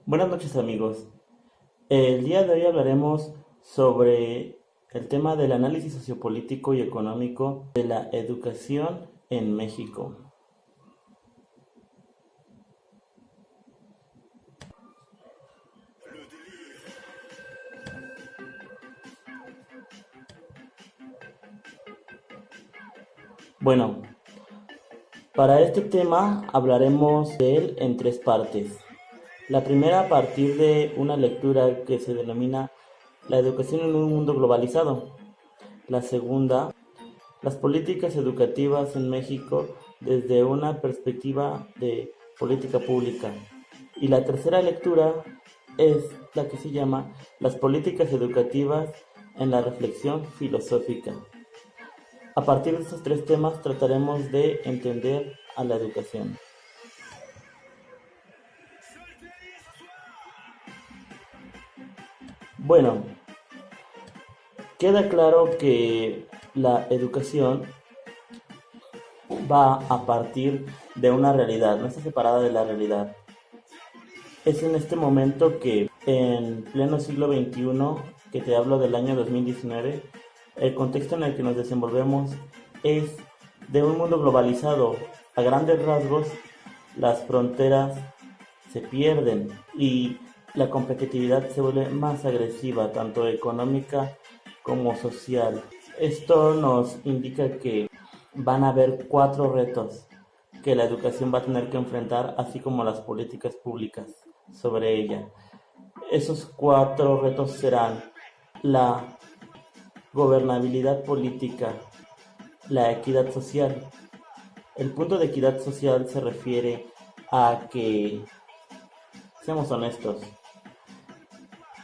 Buenas noches amigos. El día de hoy hablaremos sobre el tema del análisis sociopolítico y económico de la educación en México. Bueno, para este tema hablaremos de él en tres partes. La primera a partir de una lectura que se denomina La educación en un mundo globalizado. La segunda, las políticas educativas en México desde una perspectiva de política pública. Y la tercera lectura es la que se llama Las políticas educativas en la reflexión filosófica. A partir de estos tres temas trataremos de entender a la educación. Bueno, queda claro que la educación va a partir de una realidad, no está separada de la realidad. Es en este momento que en pleno siglo XXI, que te hablo del año 2019, el contexto en el que nos desenvolvemos es de un mundo globalizado. A grandes rasgos, las fronteras se pierden y la competitividad se vuelve más agresiva, tanto económica como social. Esto nos indica que van a haber cuatro retos que la educación va a tener que enfrentar, así como las políticas públicas sobre ella. Esos cuatro retos serán la gobernabilidad política, la equidad social. El punto de equidad social se refiere a que, seamos honestos,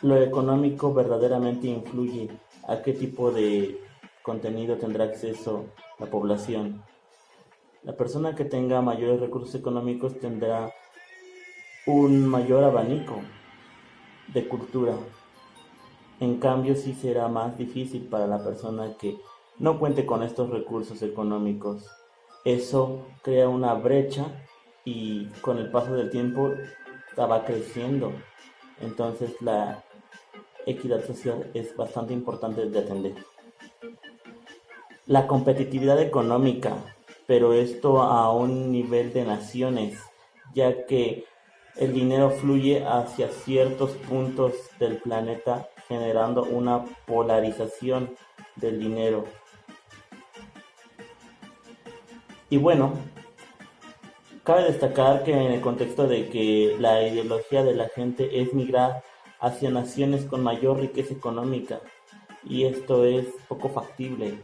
lo económico verdaderamente influye a qué tipo de contenido tendrá acceso la población. La persona que tenga mayores recursos económicos tendrá un mayor abanico de cultura. En cambio, sí será más difícil para la persona que no cuente con estos recursos económicos. Eso crea una brecha y con el paso del tiempo va creciendo. Entonces la equidad social es bastante importante de atender. La competitividad económica, pero esto a un nivel de naciones, ya que el dinero fluye hacia ciertos puntos del planeta generando una polarización del dinero. Y bueno, cabe destacar que en el contexto de que la ideología de la gente es migrar hacia naciones con mayor riqueza económica, y esto es poco factible.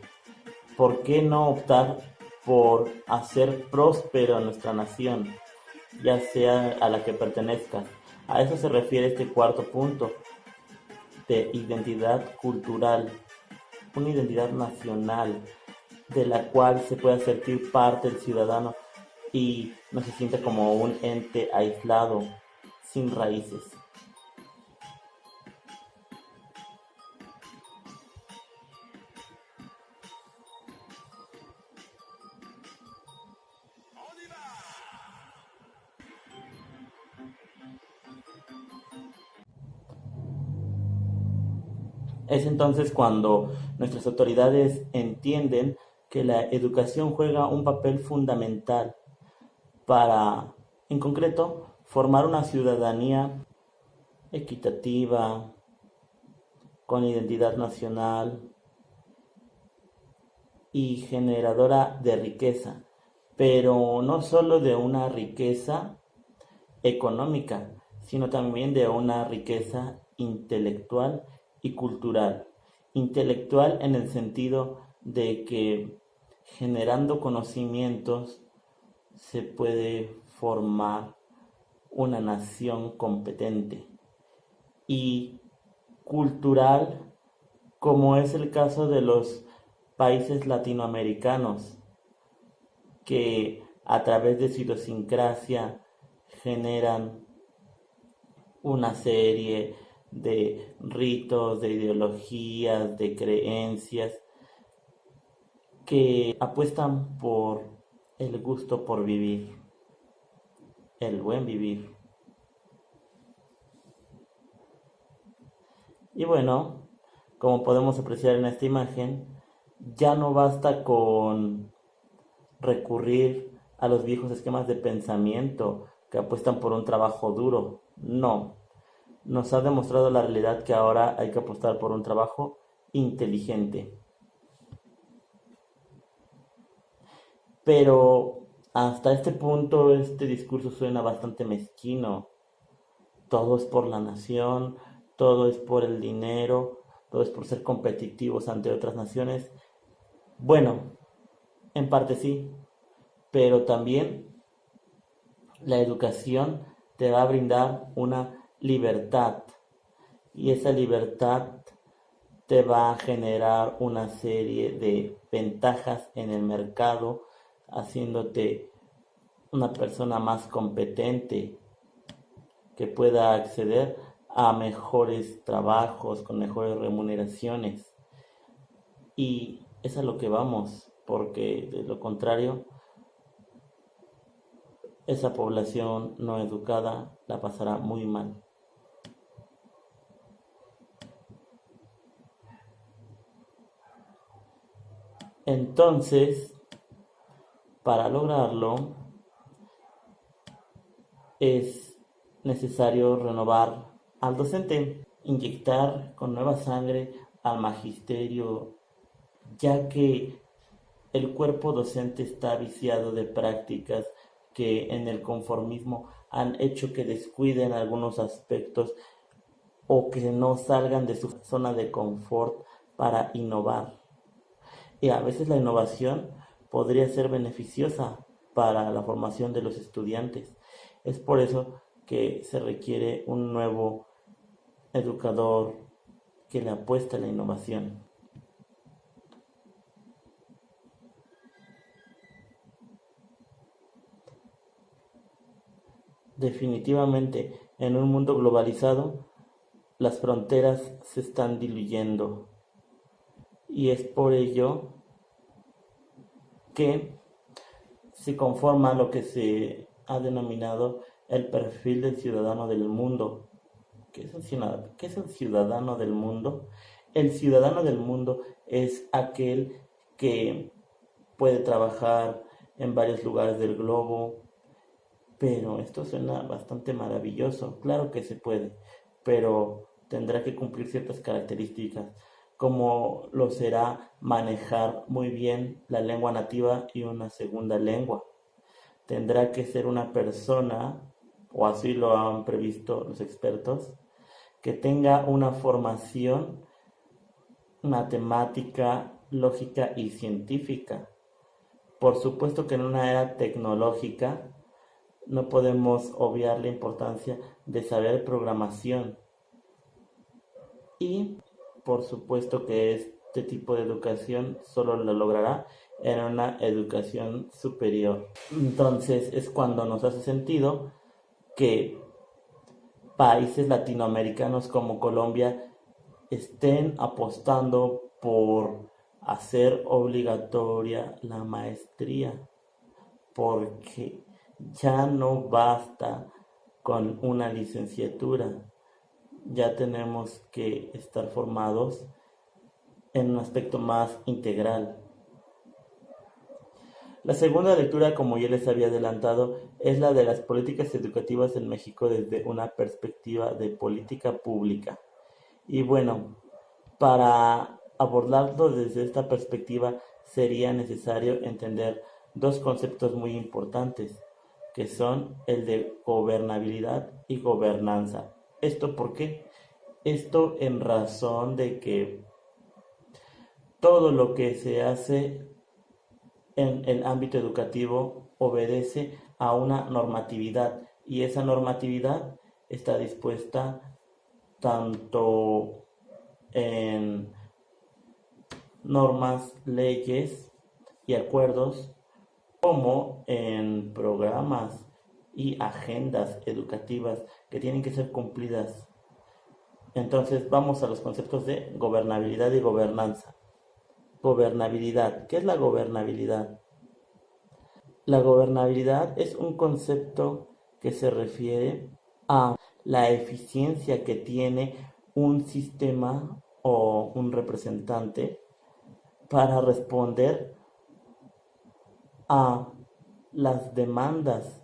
¿Por qué no optar por hacer próspero a nuestra nación, ya sea a la que pertenezca? A eso se refiere este cuarto punto de identidad cultural, una identidad nacional de la cual se pueda sentir parte el ciudadano y no se sienta como un ente aislado, sin raíces. Es entonces cuando nuestras autoridades entienden que la educación juega un papel fundamental para, en concreto, formar una ciudadanía equitativa, con identidad nacional y generadora de riqueza, pero no solo de una riqueza económica, sino también de una riqueza intelectual y cultural. Intelectual en el sentido de que generando conocimientos se puede formar una nación competente, y cultural como es el caso de los países latinoamericanos que a través de su idiosincrasia generan una serie de ritos, de ideologías, de creencias que apuestan por el gusto por vivir, el buen vivir. Y bueno, como podemos apreciar en esta imagen, ya no basta con recurrir a los viejos esquemas de pensamiento que apuestan por un trabajo duro. No, nos ha demostrado la realidad que ahora hay que apostar por un trabajo inteligente. Pero hasta este punto este discurso suena bastante mezquino. Todo es por la nación, todo es por el dinero, todo es por ser competitivos ante otras naciones. Bueno, en parte sí, pero también la educación te va a brindar una libertad y esa libertad te va a generar una serie de ventajas en el mercado, haciéndote una persona más competente que pueda acceder a mejores trabajos con mejores remuneraciones. Y es a lo que vamos, porque de lo contrario, esa población no educada la pasará muy mal. Entonces, para lograrlo, es necesario renovar al docente, inyectar con nueva sangre al magisterio, ya que el cuerpo docente está viciado de prácticas que en el conformismo han hecho que descuiden algunos aspectos o que no salgan de su zona de confort para innovar. Y a veces la innovación podría ser beneficiosa para la formación de los estudiantes. Es por eso que se requiere un nuevo educador que le apueste a la innovación. Definitivamente, en un mundo globalizado, las fronteras se están diluyendo y es por ello que se conforma lo que se ha denominado el perfil del ciudadano del mundo. ¿Qué es el ciudadano del mundo? El ciudadano del mundo es aquel que puede trabajar en varios lugares del globo, pero esto suena bastante maravilloso. Claro que se puede, pero tendrá que cumplir ciertas características, como lo será manejar muy bien la lengua nativa y una segunda lengua. Tendrá que ser una persona, o así lo han previsto los expertos, que tenga una formación matemática, lógica y científica. Por supuesto que en una era tecnológica no podemos obviar la importancia de saber programación y por supuesto que este tipo de educación solo lo logrará en una educación superior. Entonces es cuando nos hace sentido que países latinoamericanos como Colombia estén apostando por hacer obligatoria la maestría, porque ya no basta con una licenciatura, ya tenemos que estar formados en un aspecto más integral. La segunda lectura, como ya les había adelantado, es la de las políticas educativas en México desde una perspectiva de política pública. Y bueno, para abordarlo desde esta perspectiva sería necesario entender dos conceptos muy importantes, que son el de gobernabilidad y gobernanza. ¿Esto por qué? Esto en razón de que todo lo que se hace en el ámbito educativo obedece a una normatividad y esa normatividad está dispuesta tanto en normas, leyes y acuerdos como en programas y agendas educativas que tienen que ser cumplidas. Entonces vamos a los conceptos de gobernabilidad y gobernanza. Gobernabilidad. ¿Qué es la gobernabilidad? La gobernabilidad es un concepto que se refiere a la eficiencia que tiene un sistema o un representante para responder a las demandas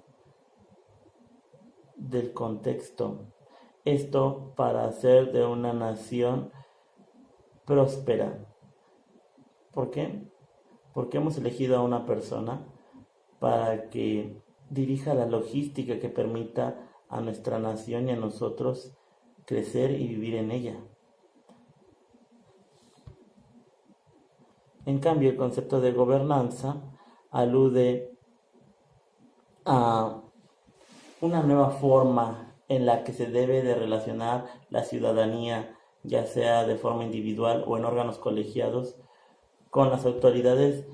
del contexto. Esto para hacer de una nación próspera. ¿Por qué? Porque hemos elegido a una persona para que dirija la logística que permita a nuestra nación y a nosotros crecer y vivir en ella. En cambio, el concepto de gobernanza alude a una nueva forma en la que se debe de relacionar la ciudadanía, ya sea de forma individual o en órganos colegiados, con las autoridades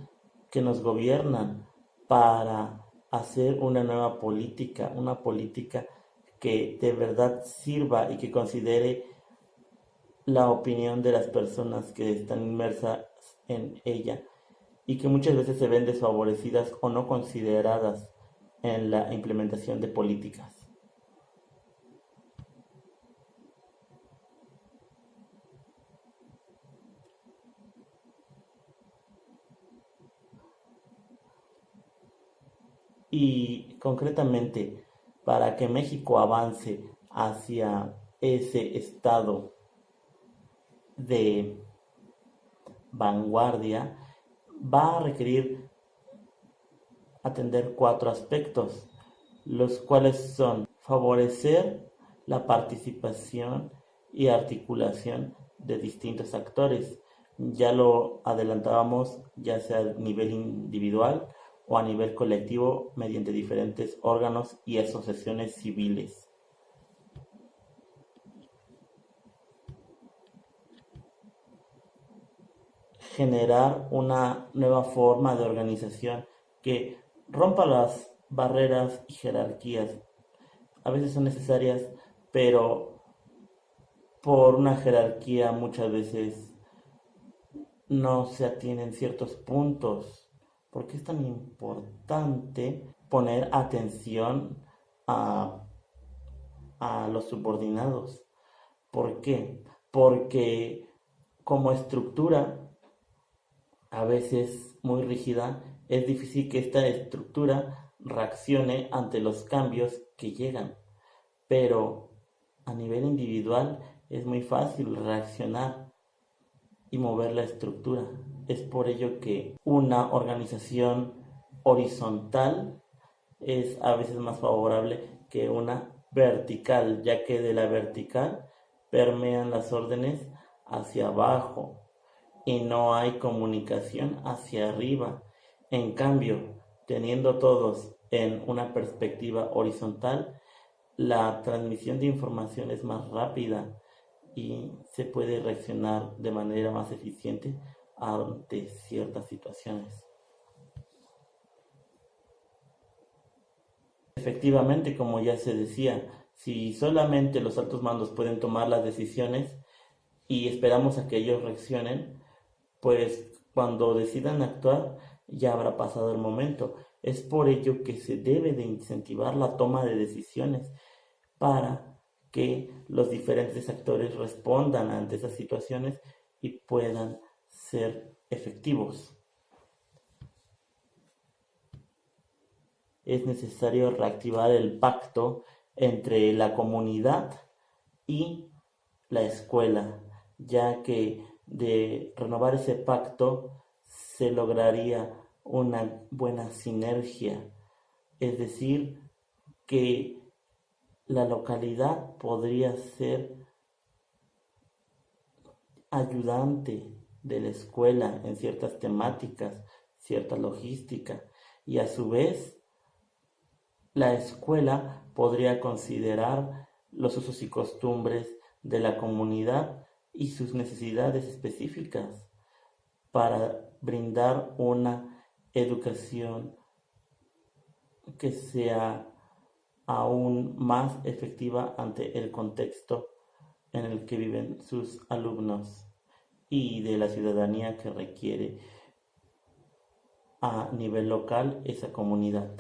que nos gobiernan para hacer una política que de verdad sirva y que considere la opinión de las personas que están inmersas en ella y que muchas veces se ven desfavorecidas o no consideradas en la implementación de políticas. Y concretamente, para que México avance hacia ese estado de vanguardia, va a requerir atender 4 aspectos, los cuales son favorecer la participación y articulación de distintos actores. Ya lo adelantábamos, ya sea a nivel individual o a nivel colectivo mediante diferentes órganos y asociaciones civiles. Generar una nueva forma de organización que rompa las barreras y jerarquías. A veces son necesarias, pero por una jerarquía muchas veces no se atienden ciertos puntos. ¿Por qué es tan importante poner atención a, a los subordinados? ¿Por qué? Porque como estructura a veces muy rígida, es difícil que esta estructura reaccione ante los cambios que llegan. Pero a nivel individual es muy fácil reaccionar y mover la estructura. Es por ello que una organización horizontal es a veces más favorable que una vertical, ya que de la vertical permean las órdenes hacia abajo y no hay comunicación hacia arriba. En cambio, teniendo todos en una perspectiva horizontal, la transmisión de información es más rápida y se puede reaccionar de manera más eficiente ante ciertas situaciones. Efectivamente, como ya se decía, si solamente los altos mandos pueden tomar las decisiones y esperamos a que ellos reaccionen, pues cuando decidan actuar ya habrá pasado el momento. Es por ello que se debe de incentivar la toma de decisiones para que los diferentes actores respondan ante esas situaciones y puedan ser efectivos. Es necesario reactivar el pacto entre la comunidad y la escuela, ya que de renovar ese pacto se lograría una buena sinergia, es decir, que la localidad podría ser ayudante de la escuela en ciertas temáticas, cierta logística, y a su vez la escuela podría considerar los usos y costumbres de la comunidad y sus necesidades específicas para brindar una educación que sea aún más efectiva ante el contexto en el que viven sus alumnos y de la ciudadanía que requiere a nivel local esa comunidad.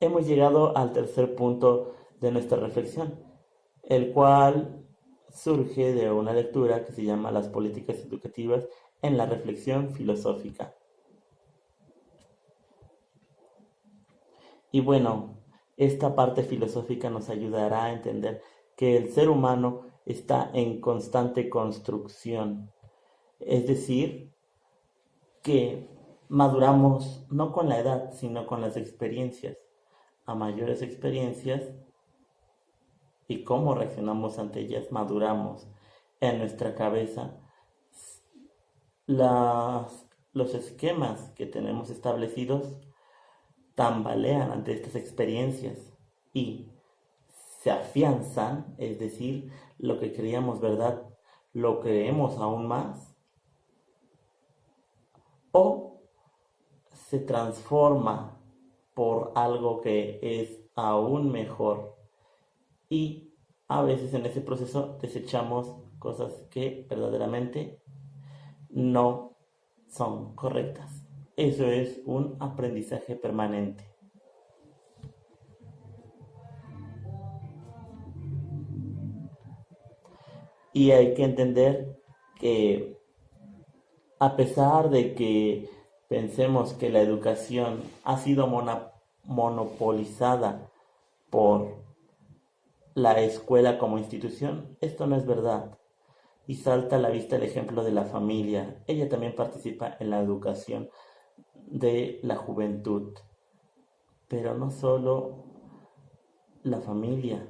hemos llegado al tercer punto de nuestra reflexión, el cual surge de una lectura que se llama Las políticas educativas en la reflexión filosófica. Y bueno, esta parte filosófica nos ayudará a entender que el ser humano está en constante construcción, es decir, que maduramos no con la edad, sino con las experiencias. A mayores experiencias y cómo reaccionamos ante ellas, maduramos en nuestra cabeza. Los esquemas que tenemos establecidos tambalean ante estas experiencias y se afianzan, es decir, lo que creíamos verdad, lo creemos aún más, o se transforma por algo que es aún mejor, y a veces en ese proceso desechamos cosas que verdaderamente no son correctas. Eso es un aprendizaje permanente. Y hay que entender que a pesar de que pensemos que la educación ha sido monopolizada por la escuela como institución, esto no es verdad. Y salta a la vista el ejemplo de la familia. Ella también participa en la educación de la juventud. Pero no solo la familia,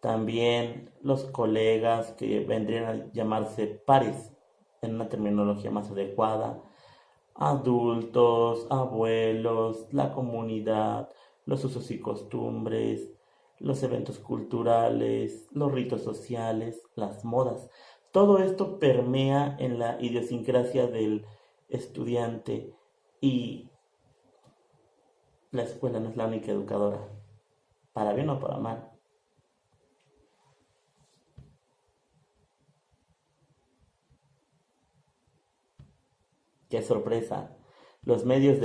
también los colegas, que vendrían a llamarse pares en una terminología más adecuada, adultos, abuelos, la comunidad, los usos y costumbres, los eventos culturales, los ritos sociales, las modas. Todo esto permea en la idiosincrasia del estudiante, y la escuela no es la única educadora, para bien o para mal. ¡Qué sorpresa! Los medios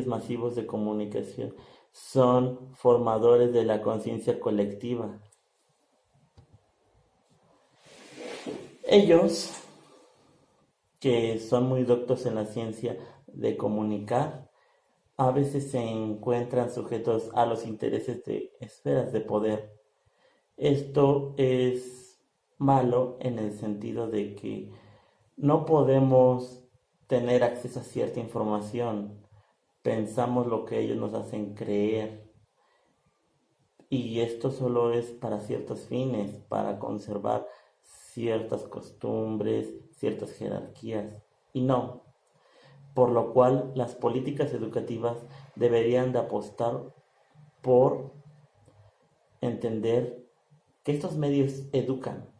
masivos de comunicación, son formadores de la conciencia colectiva. Ellos, que son muy doctos en la ciencia de comunicar, a veces se encuentran sujetos a los intereses de esferas de poder. Esto es malo en el sentido de que no podemos tener acceso a cierta información. Pensamos lo que ellos nos hacen creer. Y esto solo es para ciertos fines, para conservar ciertas costumbres, ciertas jerarquías. Y no. Por lo cual las políticas educativas deberían de apostar por entender que estos medios educan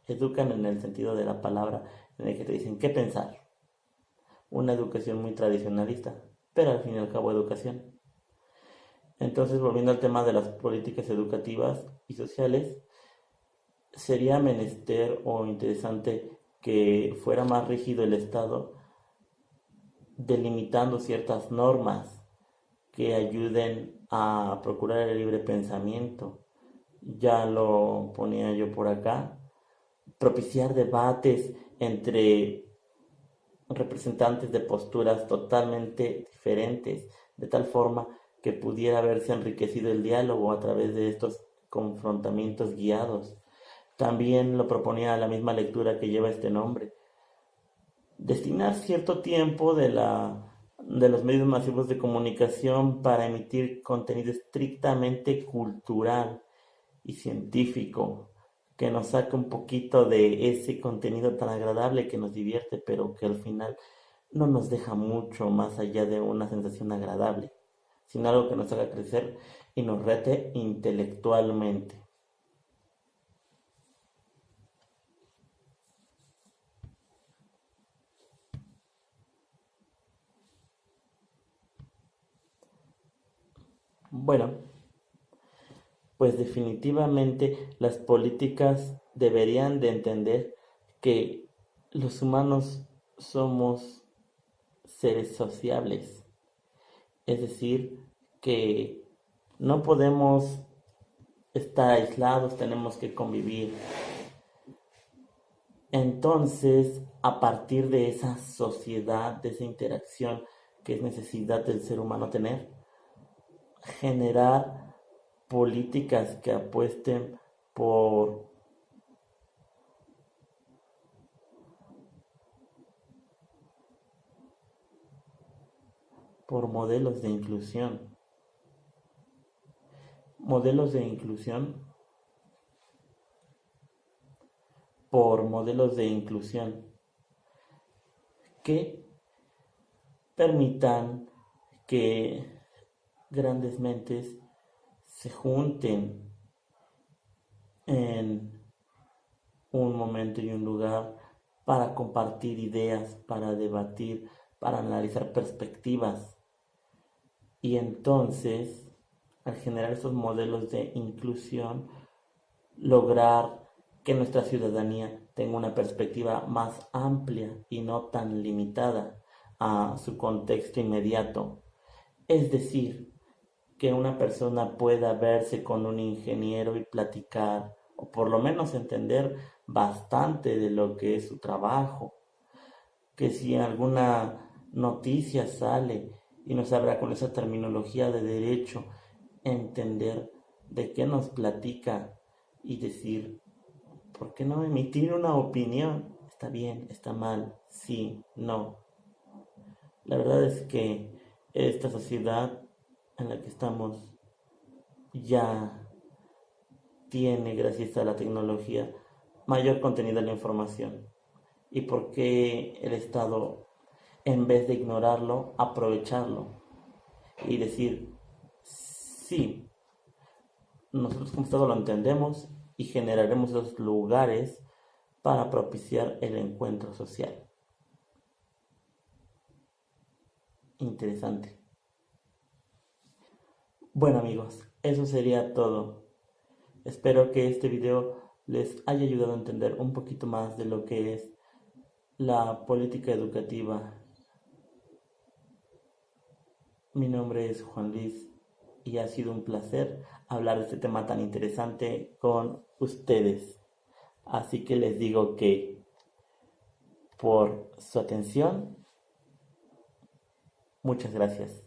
en el sentido de la palabra, en el que te dicen qué pensar. Una educación muy tradicionalista, pero al fin y al cabo educación. Entonces, volviendo al tema de las políticas educativas y sociales, sería menester o interesante que fuera más rígido el Estado, delimitando ciertas normas que ayuden a procurar el libre pensamiento. Ya lo ponía yo por acá. Propiciar debates entre representantes de posturas totalmente diferentes, de tal forma que pudiera haberse enriquecido el diálogo a través de estos confrontamientos guiados. También lo proponía la misma lectura que lleva este nombre. Destinar cierto tiempo de los medios masivos de comunicación para emitir contenido estrictamente cultural y científico, que nos saque un poquito de ese contenido tan agradable que nos divierte, pero que al final no nos deja mucho más allá de una sensación agradable, sino algo que nos haga crecer y nos rete intelectualmente. Bueno, pues definitivamente las políticas deberían de entender que los humanos somos seres sociables Es decir, que no podemos estar aislados, tenemos que convivir. Entonces, a partir de esa sociedad, de esa interacción que es necesidad del ser humano tener, generar políticas que apuesten por modelos de inclusión. Modelos de inclusión por modelos de inclusión que permitan que grandes mentes se junten en un momento y un lugar para compartir ideas, para debatir, para analizar perspectivas. Y entonces, al generar estos modelos de inclusión, lograr que nuestra ciudadanía tenga una perspectiva más amplia y no tan limitada a su contexto inmediato. Es decir, que una persona pueda verse con un ingeniero y platicar, o por lo menos entender bastante de lo que es su trabajo, que si alguna noticia sale y nos habla con esa terminología de derecho, entender de qué nos platica y decir, ¿por qué no emitir una opinión? ¿Está bien? ¿Está mal? Sí, no. La verdad es que esta sociedad en la que estamos ya tiene, gracias a la tecnología, mayor contenido en la información. ¿Y por qué el Estado, en vez de ignorarlo, aprovecharlo y decir, sí, nosotros como Estado lo entendemos y generaremos esos lugares para propiciar el encuentro social? Interesante. Bueno amigos, eso sería todo. Espero que este video les haya ayudado a entender un poquito más de lo que es la política educativa. Mi nombre es Juan Luis y ha sido un placer hablar de este tema tan interesante con ustedes. Así que les digo que por su atención, muchas gracias.